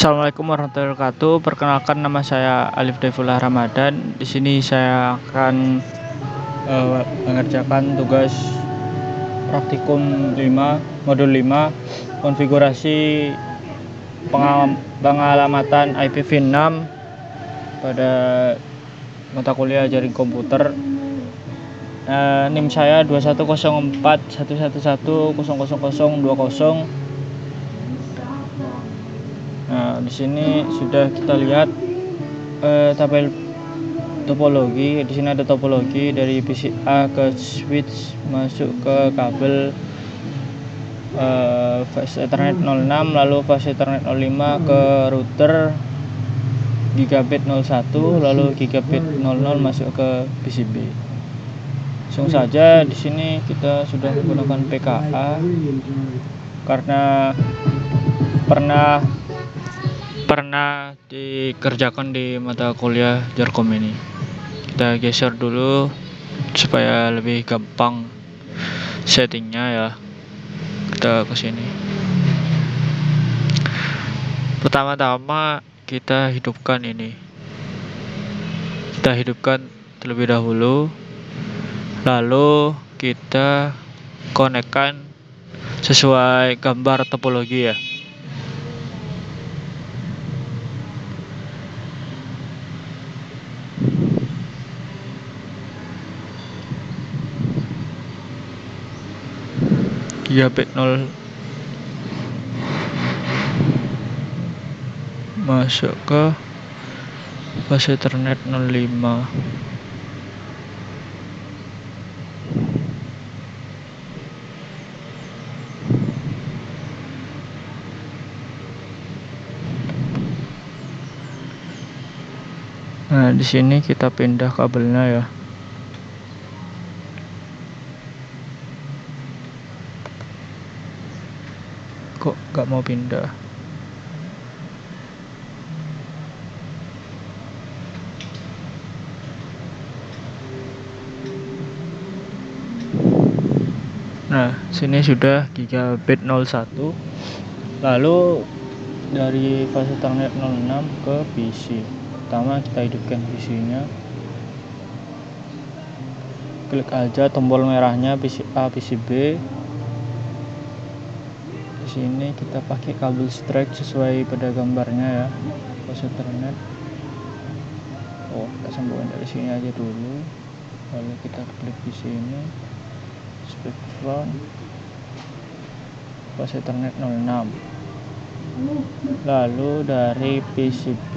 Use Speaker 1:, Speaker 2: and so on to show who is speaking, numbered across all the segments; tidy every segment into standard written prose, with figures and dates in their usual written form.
Speaker 1: Assalamualaikum warahmatullahi wabarakatuh. Perkenalkan, nama saya Alif Daifullah Ramadan. Di sini saya akan mengerjakan tugas praktikum 5 modul 5 konfigurasi pengalamatan IPv6 pada mata kuliah jaring komputer. NIM saya 210411100020. Nah, di sini sudah kita lihat tabel topologi. Di sini ada topologi dari PCA ke switch masuk ke kabel fast Ethernet 06, lalu fast Ethernet 05 ke router gigabit 01, lalu gigabit 00 masuk ke PCB. Langsung saja di sini kita sudah menggunakan PKA karena pernah dikerjakan di mata kuliah Jarkom ini. Kita geser dulu supaya lebih gampang settingnya ya. Kita ke sini. Pertama-tama kita hidupkan ini. Kita hidupkan terlebih dahulu. Lalu kita konekkan sesuai gambar topologi ya. Gigabit 0 masuk ke fast Ethernet 05. Nah, di sini kita pindah kabelnya ya. Kok nggak mau pindah? Nah, sini sudah gigabit 01. Lalu dari fast Ethernet 06 ke PC. Pertama kita hidupkan PC-nya. Klik aja tombol merahnya PCA PCB. Di sini kita pakai kabel strike sesuai pada gambarnya ya. Fast Ethernet. Kita sambungkan dari sini aja dulu. Lalu kita klik di sini. Split front. Fast Ethernet 06. Lalu dari PCB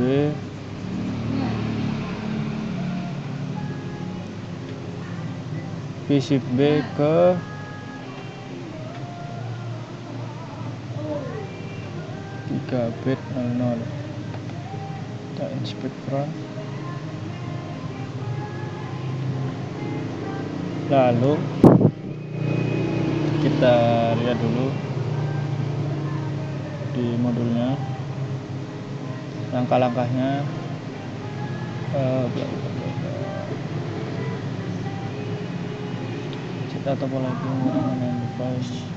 Speaker 1: ke gigabit 00. Kita inspect front. Lalu kita lihat dulu di modulnya langkah-langkahnya. Kita topologi menggunakan device.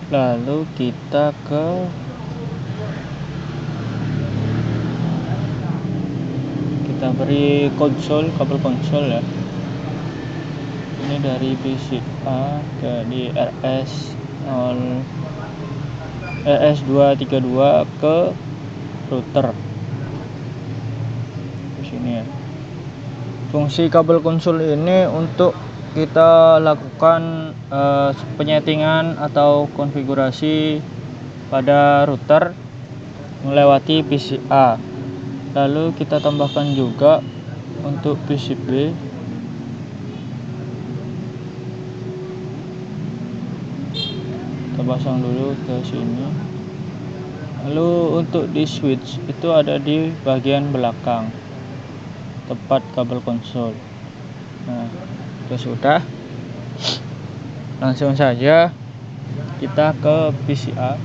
Speaker 1: Lalu kita beri kabel konsol ya. Ini dari PCA ke di RS232 ke router. Di sini ya. Fungsi kabel konsol ini untuk kita lakukan penyetingan atau konfigurasi pada router melewati PCA. Lalu kita tambahkan juga untuk PCB. Kita pasang dulu ke sini. Lalu untuk di switch itu ada di bagian belakang. tepat kabel konsol. Nah, itu sudah. Langsung saja kita ke PCA.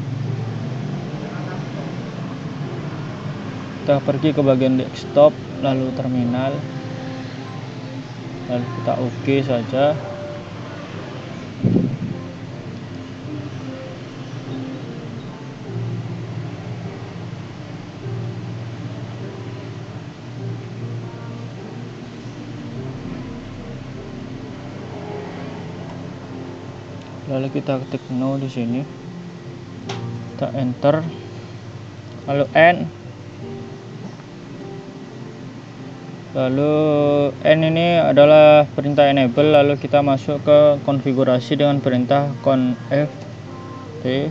Speaker 1: Kita pergi ke bagian desktop, lalu terminal, lalu kita OK saja. Lalu kita ketik no di sini, kita enter, lalu N, lalu N ini adalah perintah enable. Lalu kita masuk ke konfigurasi dengan perintah conf t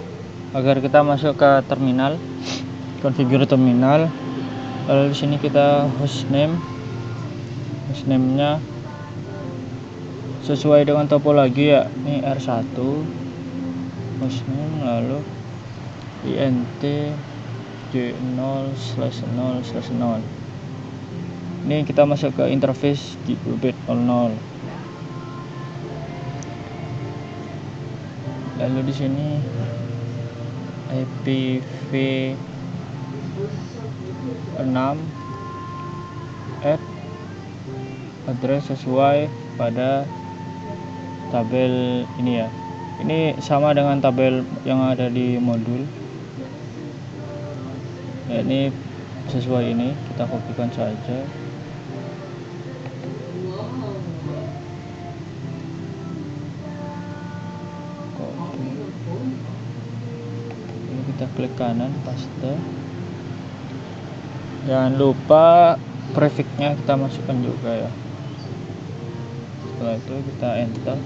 Speaker 1: agar kita masuk ke terminal, konfigur terminal. Lalu di sini kita hostname nya sesuai dengan topologi ya, ini R1 hostname, lalu int j0/0/0. Ini kita masuk ke interface gigabit 00. Lalu di sini IPv6 add address sesuai pada tabel ini ya. Ini sama dengan tabel yang ada di modul. Ya, ini sesuai ini, kita kopikan saja. Copy. Ini kita klik kanan, paste. Jangan lupa prefixnya kita masukkan juga ya. Setelah itu kita enter.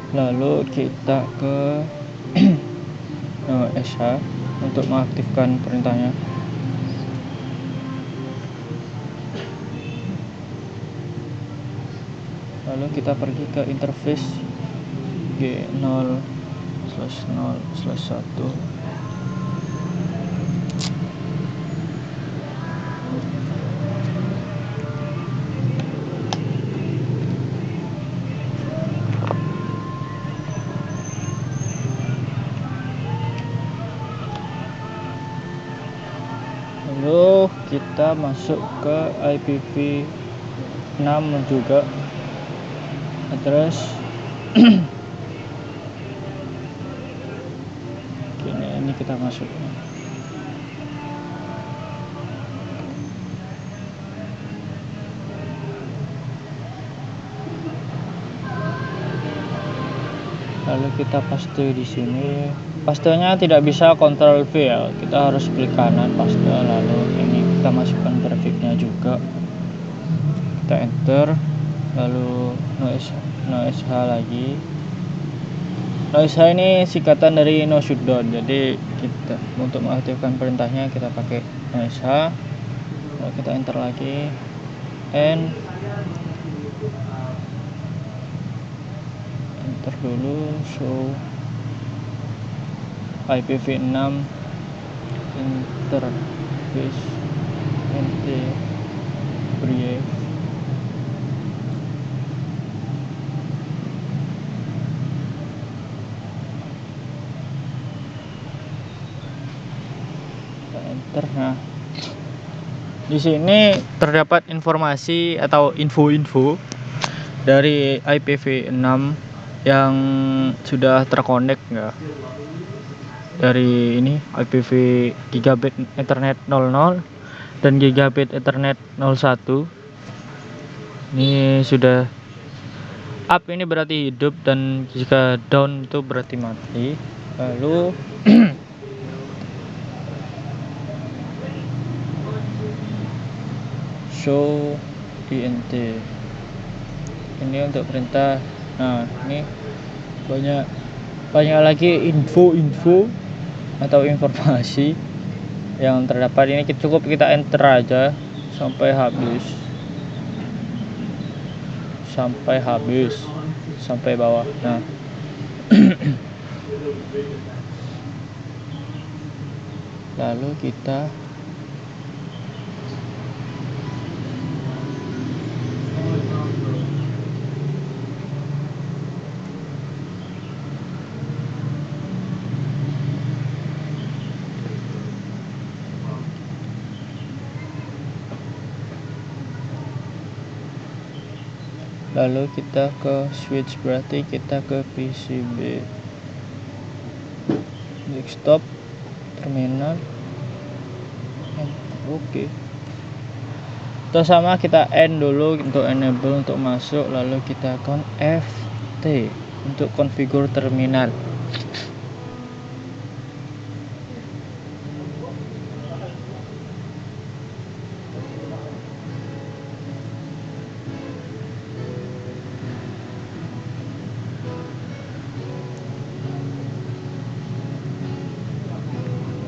Speaker 1: Lalu kita ke SH untuk mengaktifkan perintahnya. Lalu kita pergi ke interface G0/0/1. Lalu kita masuk ke IPv6 juga, address. Ini kita masuk. Lalu kita paste di sini. Pastenya tidak bisa Ctrl V ya, kita harus klik kanan paste. Lalu ini kita masukkan prefixnya juga, kita enter. Lalu no sh lagi. No sh ini singkatan dari no shutdown. Jadi kita untuk mengaktifkan perintahnya kita pakai no sh. Lalu kita enter lagi, n, enter dulu, show IPv6 interface nt brief. Enter. Nah, di sini terdapat informasi atau info-info dari IPv6 yang sudah terkonek ya. Dari ini IPv gigabit Ethernet 00 dan gigabit Ethernet 01. Ini sudah up, ini berarti hidup, dan jika down itu berarti mati. Lalu show int. Ini untuk perintah. Nah, ini banyak lagi info atau informasi yang terdapat. Ini cukup kita enter aja sampai habis. sampai habis, sampai bawah. Nah, lalu kita ke switch, berarti kita ke PCB, desktop, terminal, oke. Terus sama kita end dulu untuk enable untuk masuk, lalu kita FT untuk konfigur terminal.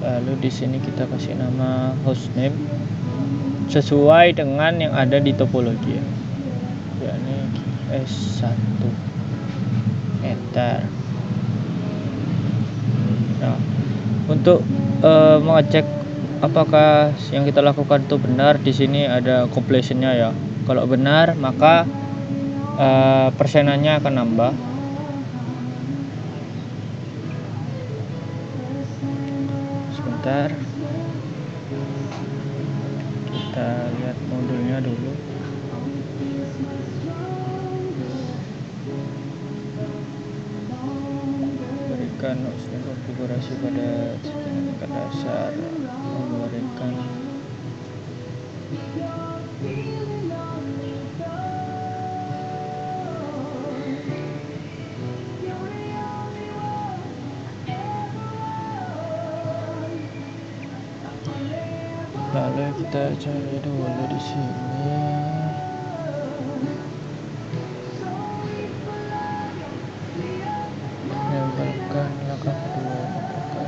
Speaker 1: Lalu di sini kita kasih nama hostname sesuai dengan yang ada di topologi, yakni S1. Enter. Nah, untuk mengecek apakah yang kita lakukan itu benar, di sini ada completionnya ya. Kalau benar, maka persenannya akan nambah. Sebentar, kita lihat modulnya dulu. Berikan konfigurasi pada tingkat dasar, memberikan lalu kita cari dulu di sini. Menambahkan langkah kedua, menambahkan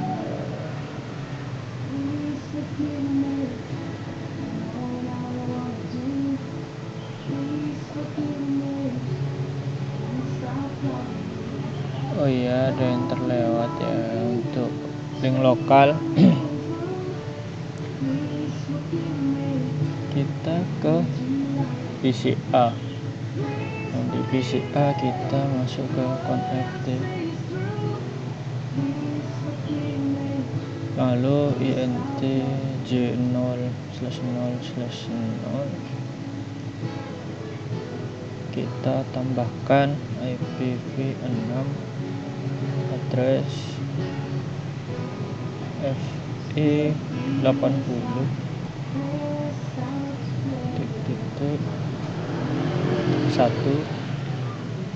Speaker 1: oh iya, ada yang terlewat ya untuk link lokal. Kita ke PCA. Nah, di PCA kita masuk ke connect, lalu int j0/0/0 kita tambahkan IPv6 address FE80 satu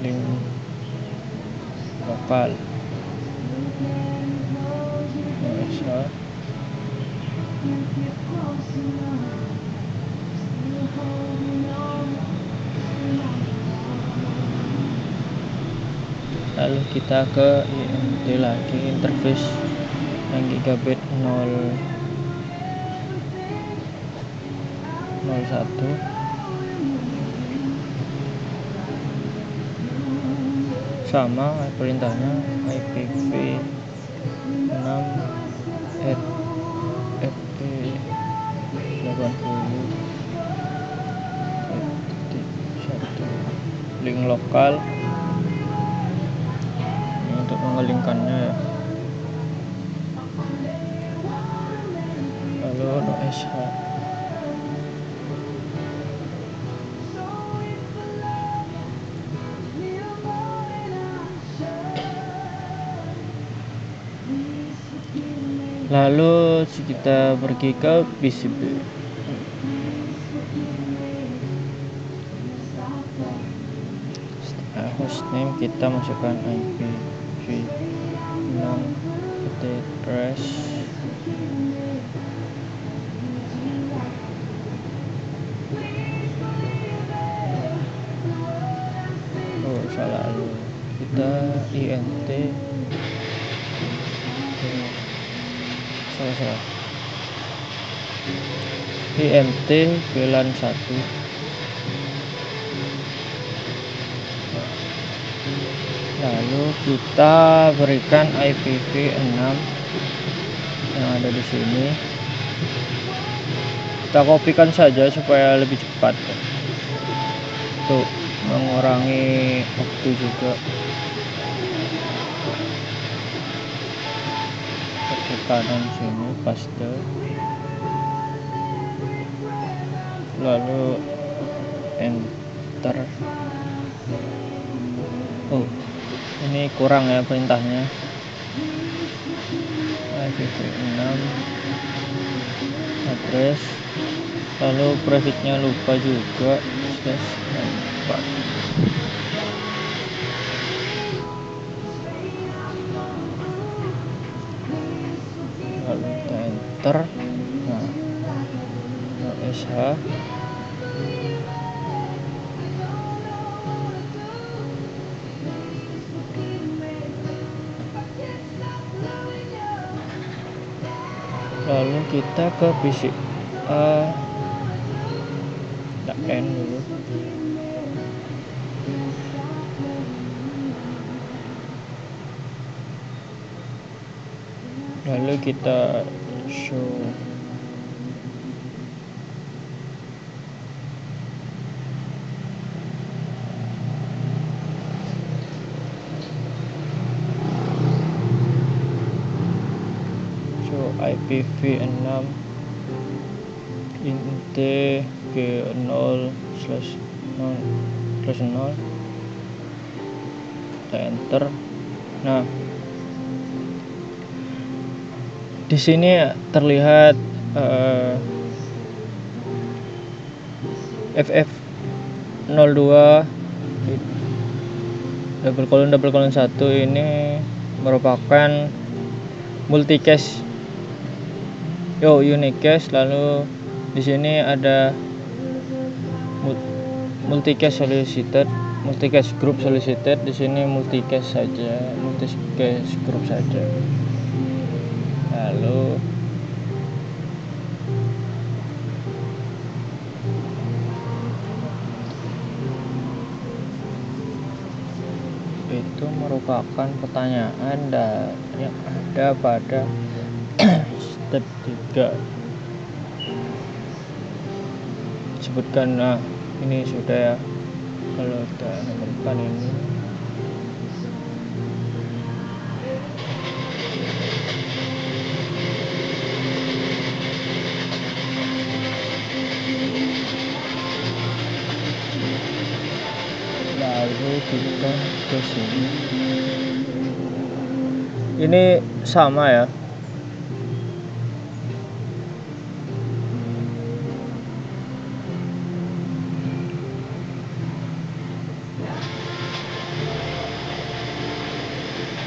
Speaker 1: link lokal OSH. Lalu kita ke INT lagi, interface yang gigabit 001. Sama perintahnya IPv6 FE80 link lokal. Ini untuk mengelingkannya ya. Lalu OSH. Lalu kita pergi ke PCB. Setelah hostname kita masukkan IPv6 address. Oh salah, lalu kita int salah IMT VLAN 1. Lalu kita berikan IPv6 yang ada di sini. Kita kopikan saja supaya lebih cepat untuk mengurangi waktu juga. Ke kanan sini paste, lalu enter. Oh, ini kurang ya perintahnya. IPv6 address, lalu prefixnya lupa juga, /4. Lalu kita enter. Nah, sh lalu kita ke PCA, kita N dulu. Lalu kita show IPv6 int g0/0/0, kita enter. Nah, di sini terlihat ff02 //1 ini merupakan multicast unicast. Lalu di sini ada multicast group solicited. Di sini multicast group saja. Lalu itu merupakan pertanyaan yang ada pada step 3. Sebutkan, nah ini sudah ya. Kalau kita nomorkan ini, lalu kita ke sini. Ini sama ya.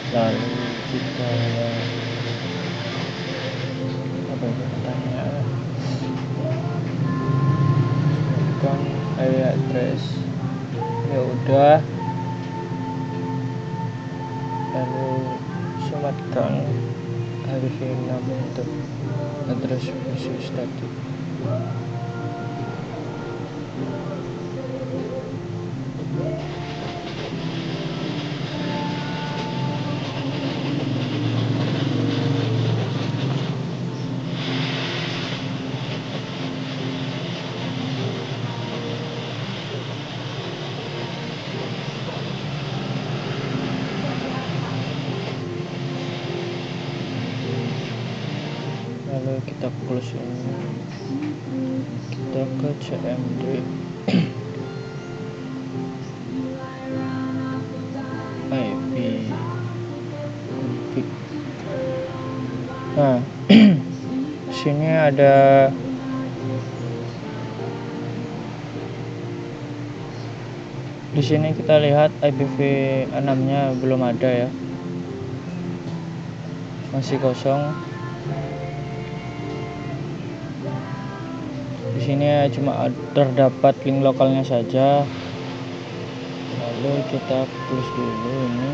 Speaker 1: Lalu kita pertanyaan bukan address, ya udah. Lalu sematkan IPv6 untuk address versi static. Lalu kita close ini, kita ke cmd. IP config. Nah, sini ada di sini kita lihat IPv6-nya belum ada ya, masih kosong. Di sini cuma terdapat link lokalnya saja. Lalu kita close dulu ini.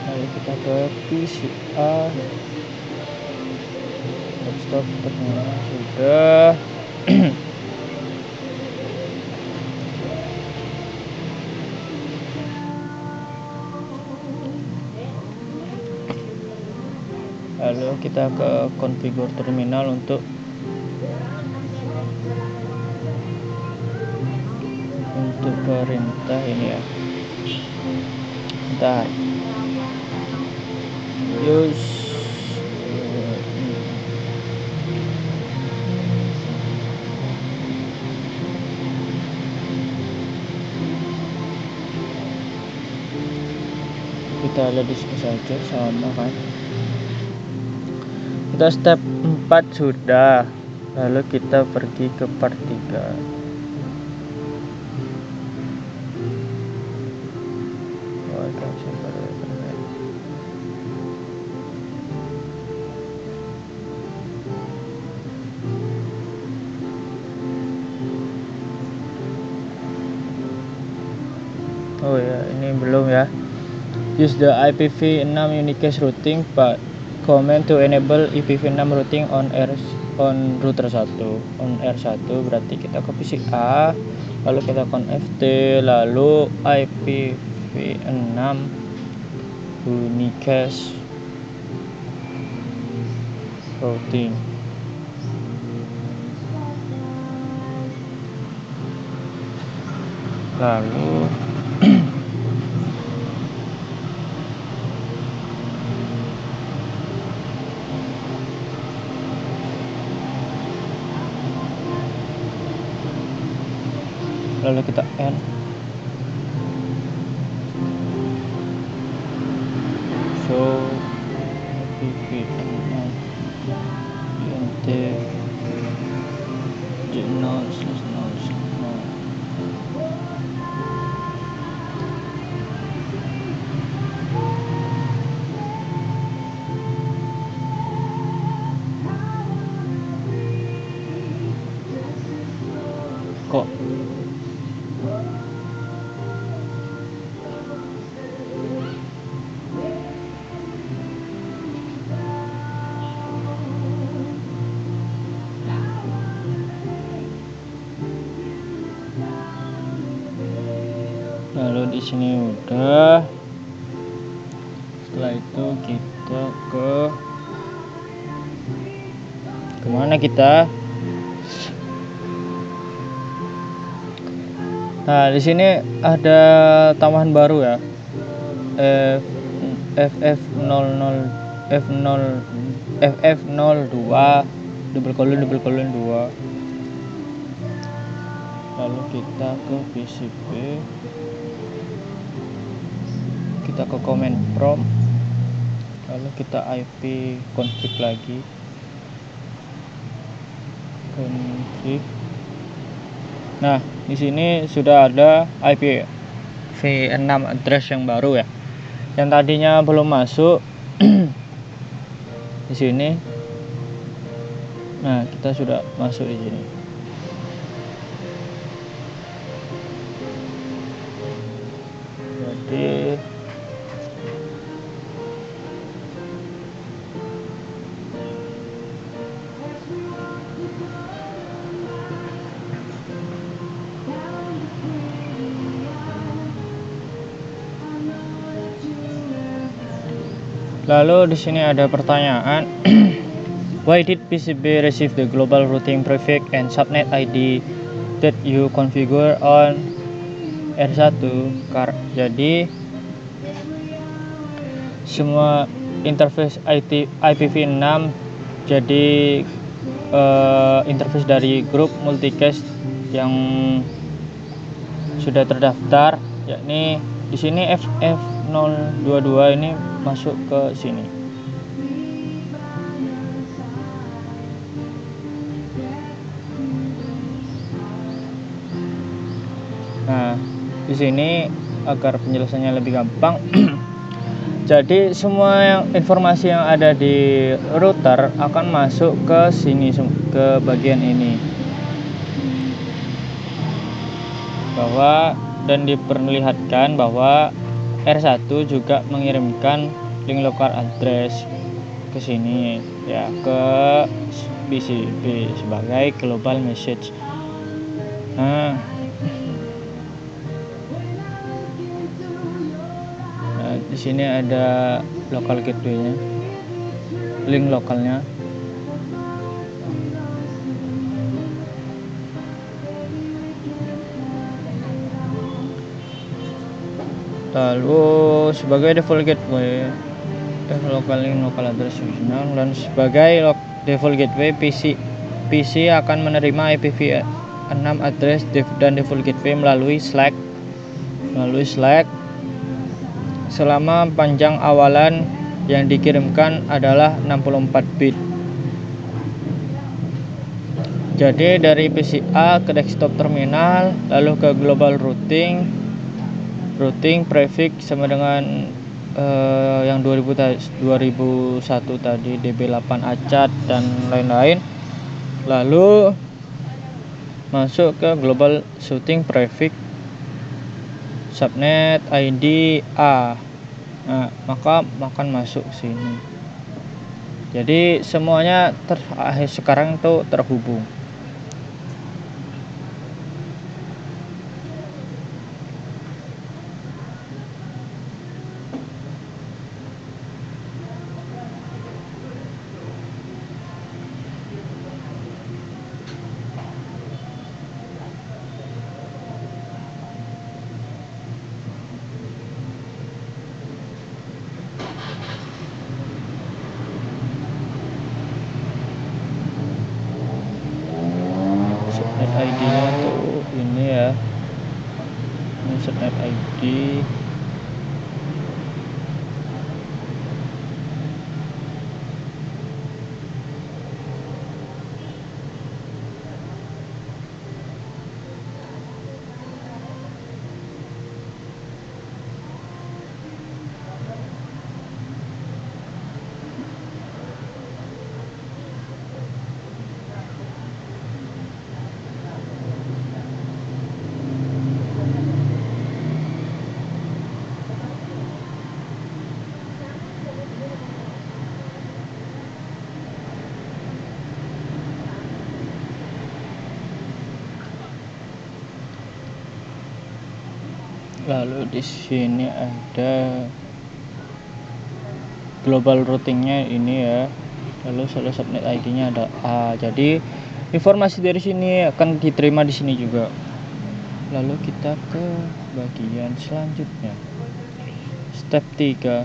Speaker 1: Lalu kita ke PCA. Stop, ternyata sudah. Lalu kita ke configure terminal untuk perintah ini ya. Bentar. Use kita lihat di sini saja, sama kan. Kita step 4 sudah. Lalu kita pergi ke part 3. Oh ya, ini belum ya. Use the IPv6 unicast routing but command to enable IPv6 routing on router 1. On R1 berarti kita ke PC A, lalu kita connect lalu IPv6 unicast routing. Lalu kita end. So IPv6 int kok lalu di sini udah. Setelah itu kita kemana kita? Nah, di sini ada tambahan baru ya. FF02 double colon 2. Lalu kita ke PCB, kita ke command prompt, lalu kita IP config lagi, config. Nah, di sini sudah ada IPv6 address yang baru ya. Yang tadinya belum masuk di sini. Nah, kita sudah masuk di sini. Jadi lalu di sini ada pertanyaan. Why did PCB receive the global routing prefix and subnet ID that you configure on R1? Jadi semua interface IPv6 jadi interface dari grup multicast yang sudah terdaftar, yakni di sini FF022 ini masuk ke sini. Nah, di sini agar penjelasannya lebih gampang. Jadi semua informasi yang ada di router akan masuk ke sini, ke bagian ini. Dan diperlihatkan bahwa R1 juga mengirimkan link local address ke sini ya, ke BCB sebagai global message. Nah, di sini ada local gateway-nya, link lokalnya. Lalu sebagai default gateway local address original, dan sebagai default gateway PC akan menerima IPv6 address dan default gateway melalui Slack selama panjang awalan yang dikirimkan adalah 64 bit. Jadi dari PCA ke desktop terminal, lalu ke global routing prefix sama dengan yang 2001 tadi, DB8 ACAT dan lain-lain. Lalu masuk ke global routing prefix subnet ID A. Nah, maka akan masuk sini. Jadi semuanya sekarang tuh terhubung. Subnet ID-nya tuh ini ya. Ini subnet ID. Lalu di sini ada global routingnya ini ya. Lalu subnet ID-nya ada A. Jadi informasi dari sini akan diterima di sini juga. Lalu kita ke bagian selanjutnya. Step 3.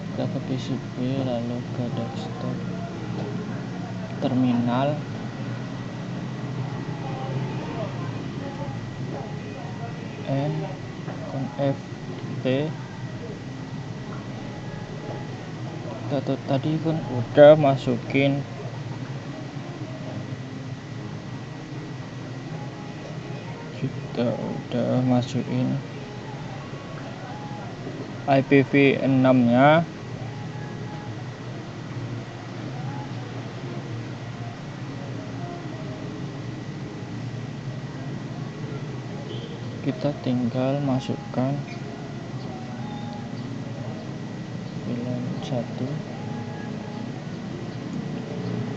Speaker 1: Kita ke PCB, lalu ke desktop terminal. FP kita tadi kan udah masukin IPv6 nya. Kita tinggal masukkan VLAN 1.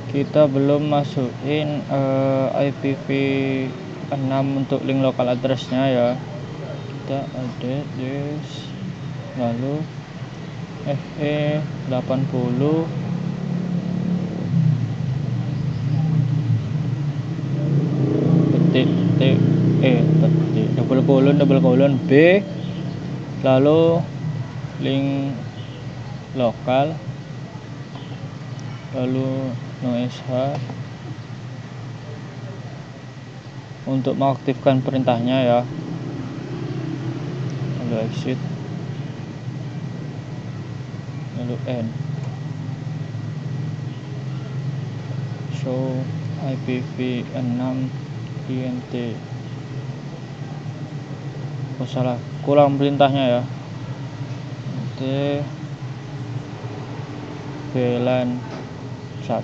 Speaker 1: Kita belum masukin IPv6 untuk link local address-nya ya. Kita ada this, lalu FE80 double colon B, lalu link lokal, lalu no sh untuk mengaktifkan perintahnya ya. Lalu exit, lalu N, show IPv6 int. Oh salah, kurang perintahnya ya. Nanti VLAN 1.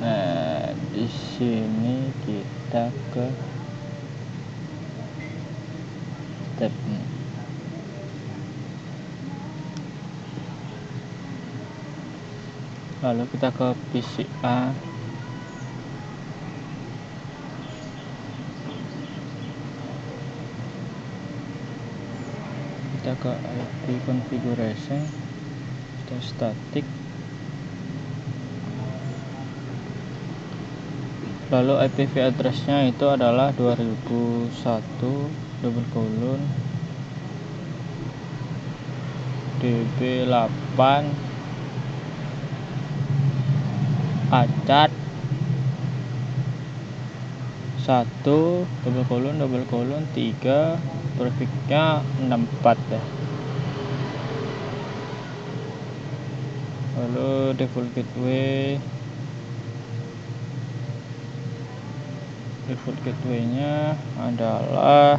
Speaker 1: Nah, di sini kita ke lalu kita ke PCA, kita ke IP configuration, kita static, lalu IPv address-nya itu adalah 2001 DB8 acat 1::3 prefixnya 64 ya. Lalu default gateway-nya adalah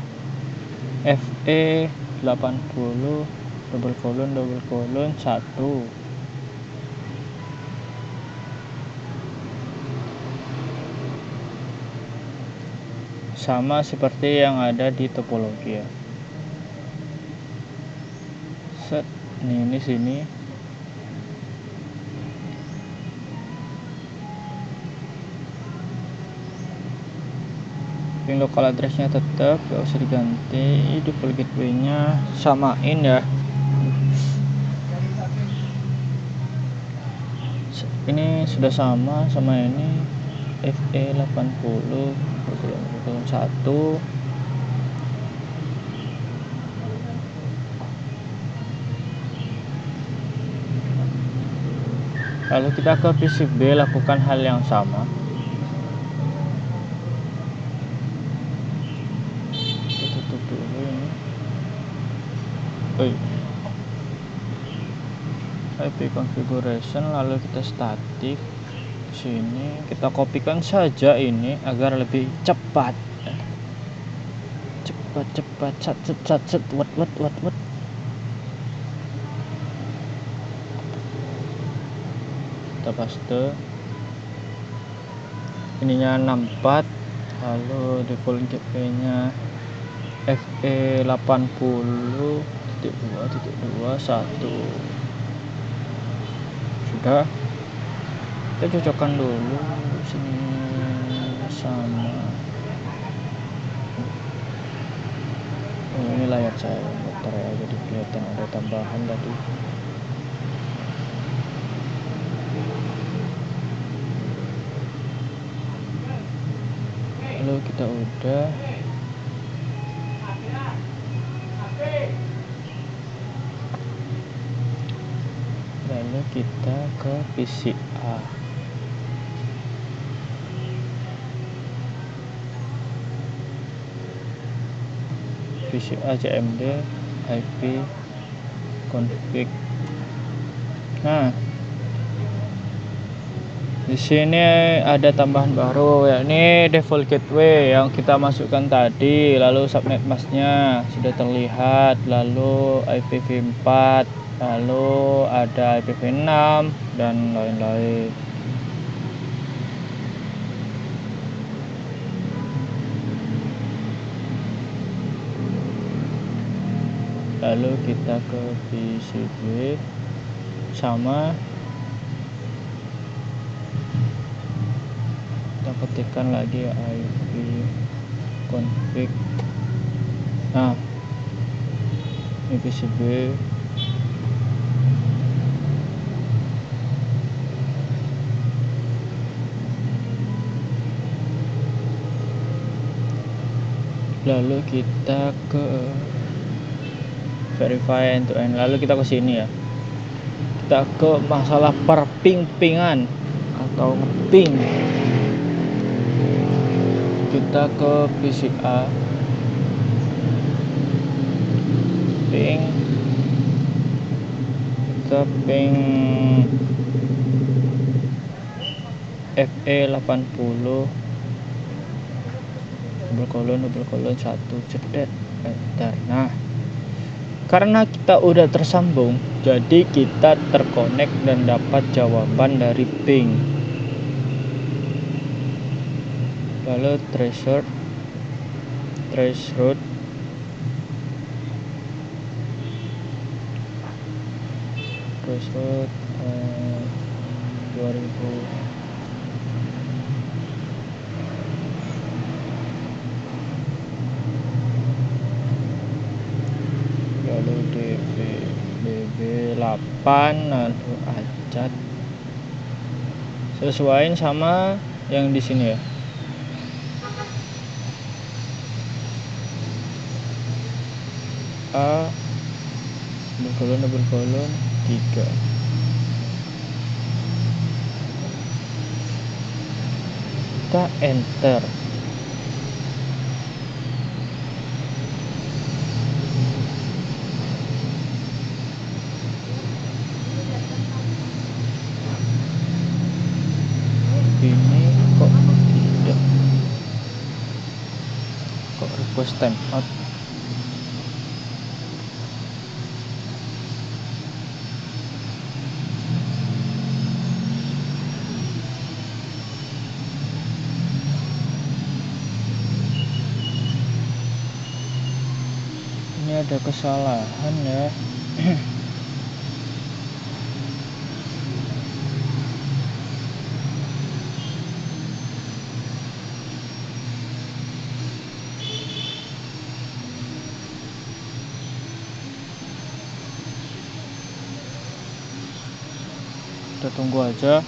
Speaker 1: FE80::1. Sama seperti yang ada di topologi ya. Set ini sini. Ping local address-nya tetap gak usah diganti, default gateway-nya samain ya. Ini sudah sama ini FE80::1. Lalu kita ke PCB, lakukan hal yang sama. Kita tutup dulu ini. IP configuration, lalu kita static. Sini kita kopikan saja ini agar lebih cepat. Cepat set wat. Kita paste. Ininya 64, lalu default gateway-nya FE80::2.1. Sudah, kita cocokkan dulu sini sama. Ini layar saya muter ya, jadi kelihatan ada tambahan tadi. Lalu kita udah, lalu kita ke PCA. PCA CMD IP config. Nah, di sini ada tambahan baru, yakni default gateway yang kita masukkan tadi, lalu subnet masknya sudah terlihat, lalu IPv4, lalu ada IPv6 dan lain-lain. Lalu kita ke PCB, sama, kita ketikkan lagi IP config. Nah, ini PCB, lalu kita ke verify end to end, lalu kita ke sini ya, kita ke masalah perping-pingan atau ngeping. Kita ke PCA, ping, kita ping FE80::1 cedet enter. Nah, karena kita udah tersambung, jadi kita terkonek dan dapat jawaban dari ping. Lalu threshold 2000. Lalu DB8 lalu acat. Sesuaiin sama yang di sini ya. A double kolon 3. Kita enter. Ini kok tidak, kok request timeout. Ini ada kesalahan ya. Kita tunggu aja.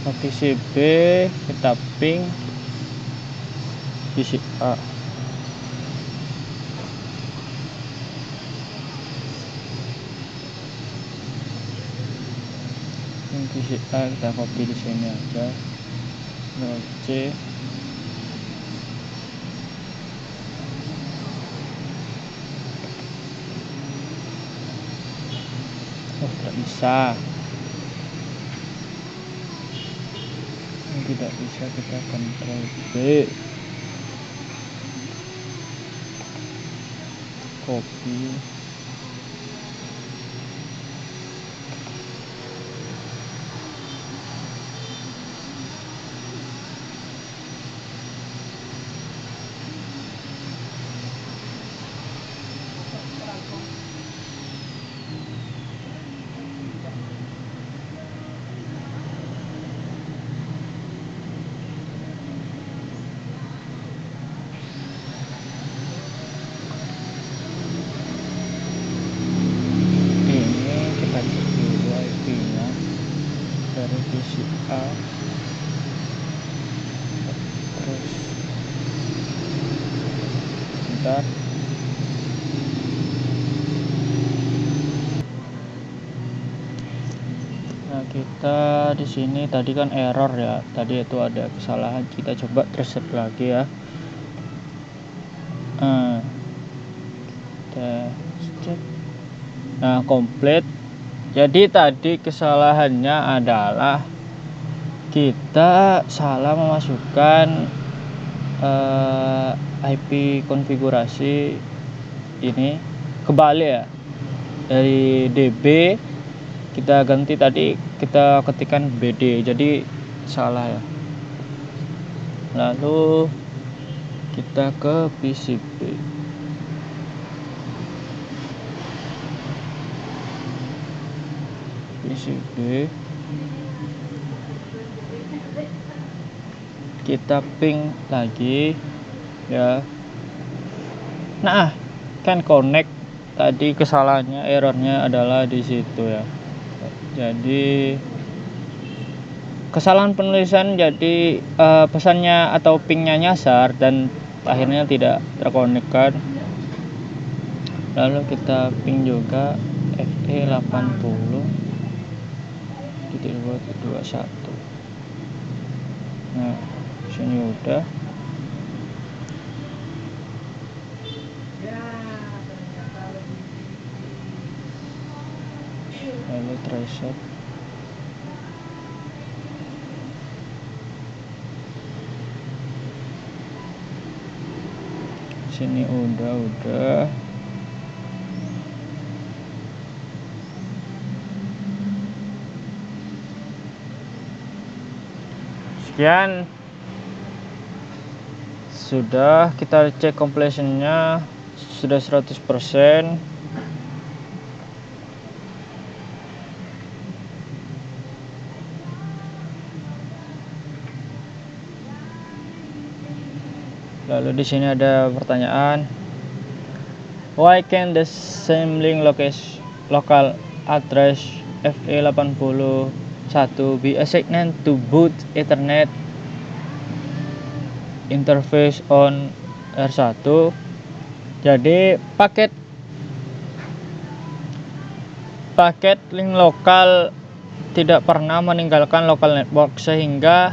Speaker 1: Partisi B kita ping visi A. Visi A kita copy di sini aja. C. Oh, tidak bisa. Tidak bisa, kita Ctrl B, copy, visi A, terus bentar. Nah, kita di sini tadi kan error ya, tadi itu ada kesalahan. Kita coba reset lagi ya. Nah, komplit. Jadi tadi kesalahannya adalah kita salah memasukkan IP konfigurasi ini kebalik ya, dari DB kita ganti, tadi kita ketikkan BD, jadi salah ya. Lalu kita ke PCB. Kita ping lagi ya. Nah, kan connect tadi kesalahannya, errornya adalah di situ ya. Jadi kesalahan penulisan, jadi pesannya atau pingnya nyasar dan akhirnya tidak terkonek kan. Lalu kita ping juga FE80 titik 2.21. Nah, sini udah. Lalu tracer. Sini udah. Sekian. Sudah, kita cek completionnya sudah 100%. Lalu di sini ada pertanyaan, why can the same link local address FE81 be assigned to both Ethernet interface on R1? Jadi paket link lokal tidak pernah meninggalkan local network, sehingga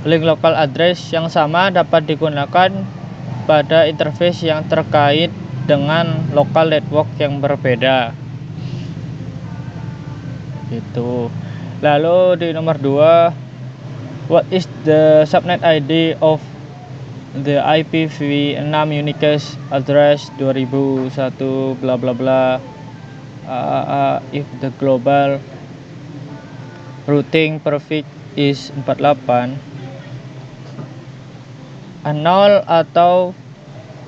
Speaker 1: link local address yang sama dapat digunakan pada interface yang terkait dengan local network yang berbeda. Itu. Lalu di nomor 2, what is the subnet ID of the IPv6 unique address 2001 bla bla bla if the global routing prefix is 48? 0 atau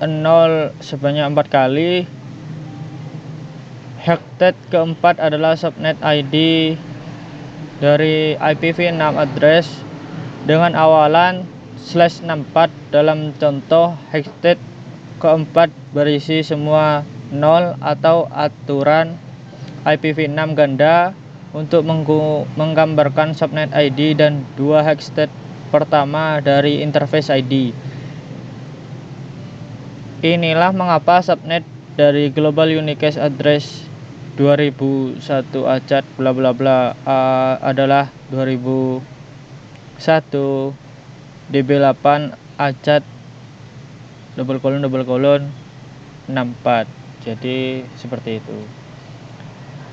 Speaker 1: 0 sebanyak 4 kali. Hectet keempat adalah subnet ID dari IPv6 address dengan awalan /64. Dalam contoh, hectet keempat berisi semua 0 atau aturan IPv6 ganda untuk menggambarkan subnet ID dan 2 hectet pertama dari interface ID. Inilah mengapa subnet dari Global Unique Address 2001 acad bla bla bla adalah 2001 db8 acad ::64. Jadi seperti itu.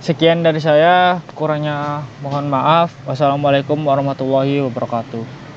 Speaker 1: Sekian dari saya, kurangnya mohon maaf. Wassalamualaikum warahmatullahi wabarakatuh.